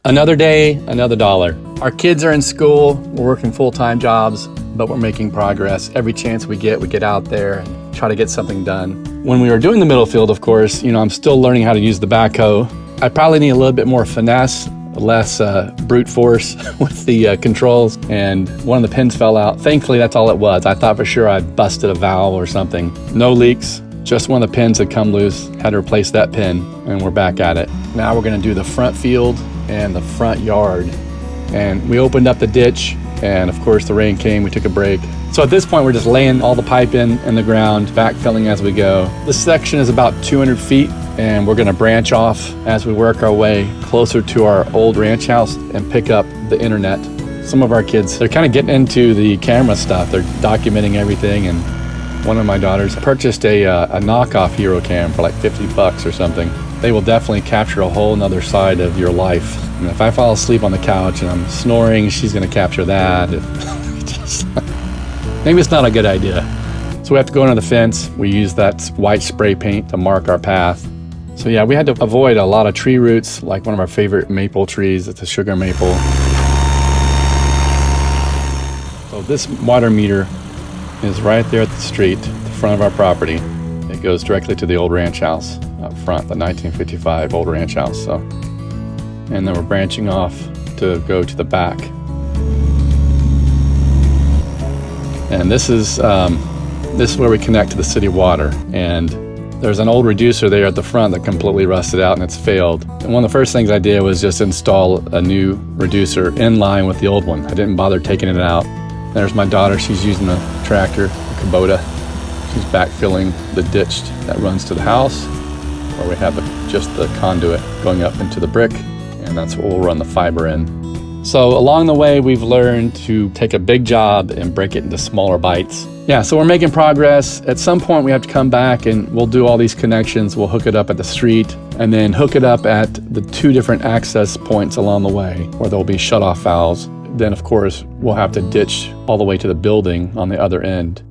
Another day, another dollar. Our kids are in school, we're working full-time jobs, but we're making progress. Every chance we get out there and try to get something done. When we were doing the middle field, of course, I'm still learning how to use the backhoe. I probably need a little bit more finesse, less brute force with the controls, and one of the pins fell out. Thankfully, that's all it was. I thought for sure I'd busted a valve or something. No leaks, just one of the pins had come loose, had to replace that pin, and we're back at it. Now we're gonna do the front field and the front yard. And we opened up the ditch, and of course the rain came, we took a break. So at this point, we're just laying all the pipe in the ground, backfilling as we go. This section is about 200 feet, and we're gonna branch off as we work our way closer to our old ranch house and pick up the internet. Some of our kids, they're kind of getting into the camera stuff. They're documenting everything, and one of my daughters purchased a knockoff Hero Cam for like 50 bucks or something. They will definitely capture a whole nother side of your life. And if I fall asleep on the couch and I'm snoring, she's gonna capture that. Maybe it's not a good idea. So we have to go under the fence. We use that white spray paint to mark our path. So yeah, we had to avoid a lot of tree roots, like one of our favorite maple trees. It's a sugar maple. So this water meter is right there at the street, the front of our property. It goes directly to the old ranch house up front, the 1955 old ranch house. So, and then we're branching off to go to the back. And this is where we connect to the city water. And there's an old reducer there at the front that completely rusted out and it's failed. And one of the first things I did was just install a new reducer in line with the old one. I didn't bother taking it out. There's my daughter, she's using the tractor, the Kubota. She's backfilling the ditch that runs to the house, where we have just the conduit going up into the brick, and that's what we'll run the fiber in. So along the way, we've learned to take a big job and break it into smaller bites. Yeah, so we're making progress. At some point, we have to come back and we'll do all these connections. We'll hook it up at the street and then hook it up at the 2 different access points along the way where there'll be shut-off valves. Then, of course, we'll have to ditch all the way to the building on the other end.